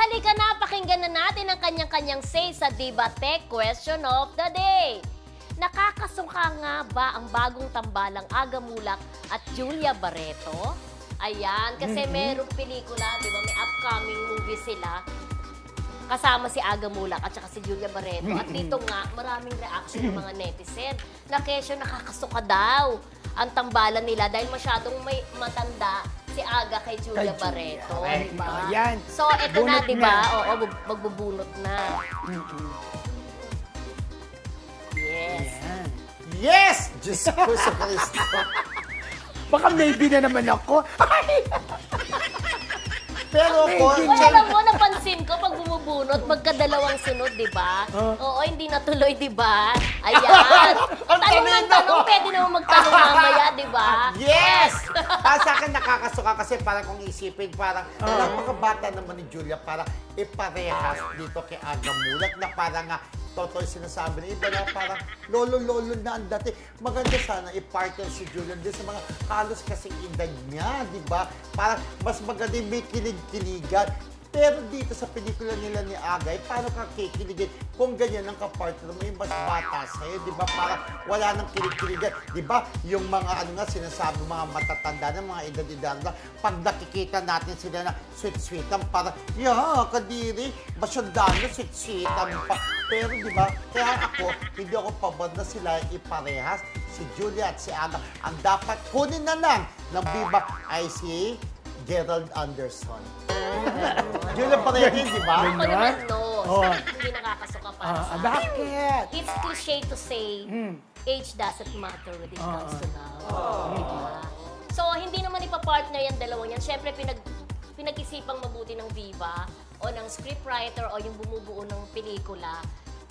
halika na, pakinggan na natin ang kanyang-kanyang say sa Diva Tech Question of the Day. Nakakasuka nga ba ang bagong tambalang Aga Mulak at Julia Barreto? Ayan, kasi merong pelikula, di ba? May upcoming movie sila. Kasama si Aga Mulak at saka si Julia Barreto. At dito nga, maraming reaction ng mga netizen na kesyo nakakasuka daw ang tambalan nila dahil masyadong may matanda si Aga kay Julia Barreto. Diba? Yan. So, eto na, di ba? Oo, magbubunot na. Yes. Yan. Yes! Diyos ko sa Kristo. Baka maybe na naman ako. Pero ko, Alam mo, napansin ko pag bumubunot, magkadalawang sunod, di ba? Oo, hindi natuloy, di ba? Ayan. Tanong ng tanong, pwede naman magtanong mamaya, di ba? yes! Para sa akin nakakasuka kasi parang kung isipin, parang napakabata naman ni Julia para iparehas dito kay Aga Mulak na parang nga totoo yung sinasabi na iba na parang lolo-lolo na ang dati. Maganda sana i-partner si Julia din sa mga halos kasing edad niya, di ba? Parang mas maganda yung may kilig-kiligan. Pero dito sa pelikula nila ni Agay, paano ka kikiligin kung ganyan ang kapartner mo, yung mas bata sa'yo, di ba? Parang wala nang kilig-kiligan. Di ba? Yung mga ano nga, sinasabi mga matatanda na, mga edad-edad na, pag nakikita natin sila na sweet-sweetan, parang, kadiri, masyadano, sweet-sweetan pa. Pero di ba, kaya ako, hindi ako pabad na sila iparehas, si Julia at si Aga. Ang dapat kunin na lang ng Viva ay si Gerald Anderson. Julia Barreto, di ba? Ako naman, no. Hindi nakakasuka para sa akin. Bakit? It's cliche to say, age doesn't matter when it comes to love. Diba? So, hindi naman ipapartner yung dalawang yan. Siyempre, pinag-isipang mabuti ng Viva o ng scriptwriter o yung bumubuo ng pelikula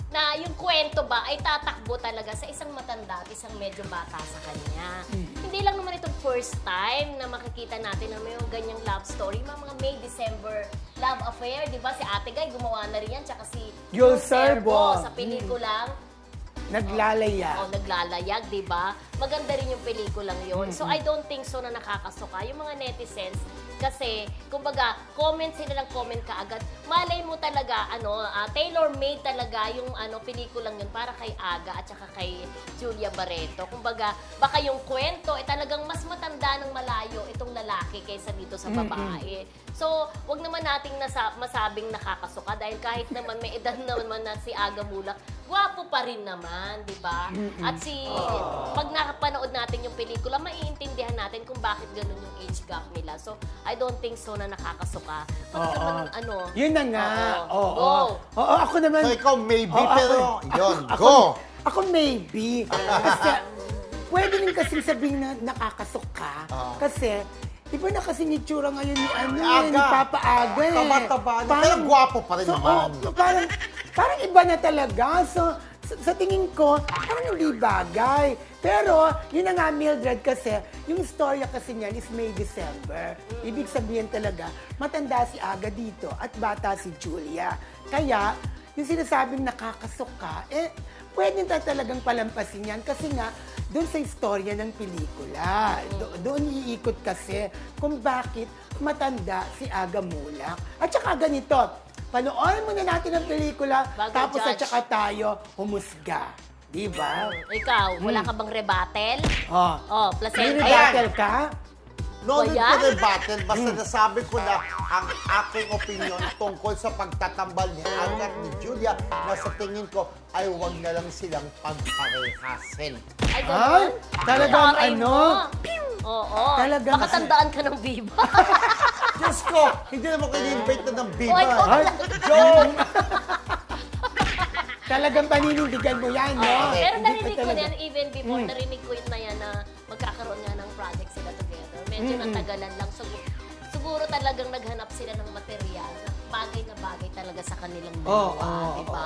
na yung kwento ba ay tatakbo talaga sa isang matanda at isang medyo bata sa kanya. Hindi lang naman itong first time na makikita natin na may ganyang love story. Mga May-December love affair, di ba? Si Ate Guy gumawa na rin yan, tsaka si Yul Serbo sa pelikulang Naglalayag. Naglalayag, di ba? Maganda rin yung pelikulang yun. So, I don't think so na nakakasuka. Yung mga netizens, kasi, kumbaga, comment sila ng comment kaagad. Malay mo talaga, tailor-made talaga yung pelikulang yun para kay Aga at saka kay Julia Barreto. Kumbaga, baka yung kwento, talagang mas matanda ng malayo itong lalaki kaysa dito sa babae. So, wag naman nating masabing nakakasuka dahil kahit naman may edad naman na si Aga Mulak, gwapo pa rin naman, di ba? At pag nakapanood natin yung pelikula, maiintindihan natin kung bakit ganun yung age gap nila. So, I don't think so na nakakasuka. Yun na nga. Go! Oo, ako naman. So, ikaw maybe, pero yun, go! Ako maybe. Kasi, pwede rin kasing sabihin na nakakasuka. Kasi, iba na kasing itsura ngayon ni Papa Aga. Taba-taba. Pero gwapo pa rin naman. Parang iba na talaga. So, sa tingin ko, parang hindi bagay. Pero, yun na nga, Mildred, kasi yung storya kasi niyan is May-December. Ibig sabihin talaga, matanda si Aga dito at bata si Julia. Kaya, yung sinasabing nakakasuka, pwede na talagang palampasin yan kasi nga, doon sa istorya ng pelikula. Doon iikot kasi kung bakit matanda si Aga Mulak. At saka ganito, panoorin muna natin ang pelikula, tapos at saka tayo humusga. Diba? Ikaw, wala ka bang rebuttal? Placenta. May rebuttal ka? No need to rebuttal, basta nasabi ko na ang aking opinion tungkol sa pagtatambal ni Aga at ni Julia na sa tingin ko ay huwag na lang silang pagparehasin. Ay, ganun? Talagang Oo. Talagang Baka tandaan ka ng Viva. Diyos ko, hindi naman kayo invite na ng Viva. Joke! Talagang paninindigan mo yan, no? Pero narinig ko na yan, even before, narinig ko yun na yan na magkakaroon nga ng project sila together. Medyo natagalan lang. Siguro talagang naghanap sila ng material na bagay talaga sa kanilang dalawa, diba?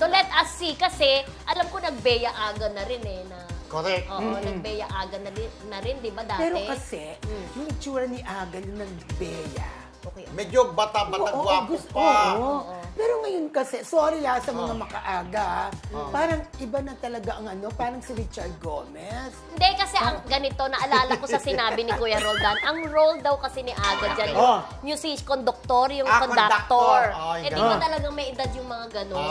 So let us see, kasi alam ko nagbeya aga na rin na correct. Oo, nagbeya aga na rin, diba dati? Pero kasi, yung itsura ni Aga nung nagbeya, Okay. Medyo bata-bata, gwapo pa. Pero ngayon kasi, sorry sa mga makaaga, parang iba na talaga ang parang si Richard Gomez. Hindi, kasi ang ganito, naalala ko sa sinabi ni Kuya Roldan, ang role daw kasi ni Aga dyan, yung si conductor, yung conductor. conductor. Eh, di ba talagang may edad yung mga gano'n?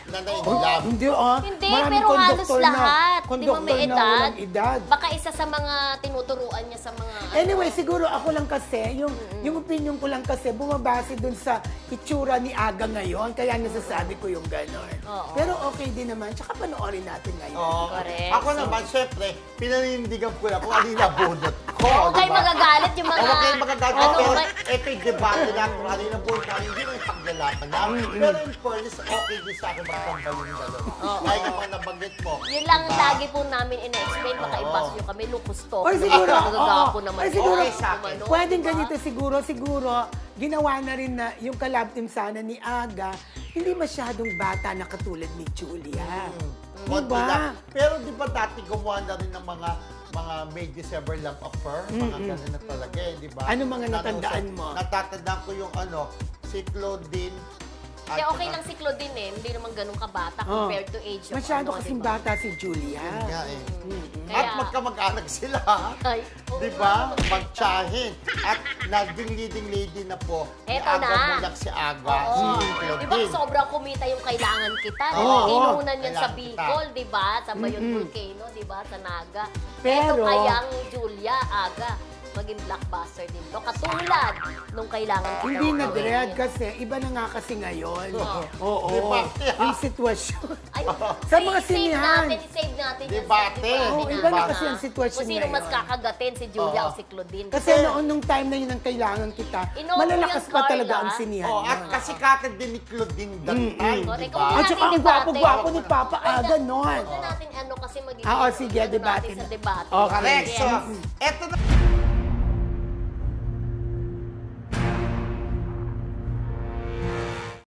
Nanay-love. Hindi, Hindi, maraming pero halos conductor na. lahat. Di ba may Conductor na edad? walang edad. Baka isa sa mga tinuturuan niya sa mga... Anyway, siguro ako lang kasi, yung opinion ko lang kasi, bumabase dun sa itsura ni Aga ngayon, kaya nasasabi ko yung gano'n. Oo. Pero okay din naman, tsaka panoorin natin ngayon. Correct. Ako naman, syempre, pinanindigan ko lang kung alin na bunot ko. Huwag kayo diba? magagalit yung mga... Huwag kayo magagalit. Ano, Pero kay- ito yung debate na kung alin na bunot ko, hindi na yung paglalaban na. Pero in fairness, okay din sa akin magtambalin yung dalawa. Kaya yung mga nabanggit mo. Yun lang diba? lagi po namin ina-explain, baka i-bash nyo kami, lupus to. Or siguro, Magagapo oo. naman. Or siguro, Okay sa akin. pwedeng ganito siguro, ginawa na rin na yung collab team sana ni Aga, hindi masyadong bata na katulad ni Julia. Konti Diba? lang. Pero di ba dati gumawa na rin ng mga May December Love Affair? Mga ganun na talaga di ba? Ano mga natandaan mo? Natatandaan ko yung si Claudine. Kaya okay lang si Claudine hindi naman ganun kabata Oh. compared to age of Masyado ano, kasing diba? bata si Julia. Nga eh. Kaya- At magkamag-anak sila. Ay, oo Di ba? nga. Magtsahin. At naging leading lady na po. Ni Eto Aga na. Mulak si Aga. Oo. Si Di ba Claudine. sobrang kumita yung kailangan kita? Oo. Inuunan yan sa Kailangan kita. Bicol, di ba? Sa Mayon Volcano, di ba? Sa Naga. Pero- Ito kayang Julia, Aga, maging blockbuster din to. Katulad nung kailangan kita. Hindi na gawin. dread kasi iba na nga kasi ngayon. Oo. Debate, ha? Yung sitwasyon. Ay, Sa mga sinihan. I-save natin yung Debate. Oo, iba na kasi ang sitwasyon Kung sino mas ngayon. kakagatin, si Julia Oo. o si Claudine. Kasi noon nung time na yun ang kailangan kita, Inopo malalakas yung pa Carla. talaga ang sinihan. Oh, at nun. kasikatan din ni Claudine that time, Correct. di ba? Kung At saka ang Debate. gwapo-gwapo ni Papa Aga noon. Huwag na natin ano kasi magiging Oo, sige, ano natin debate sa na. debate. Okay. Correct. So, Yes. eto na.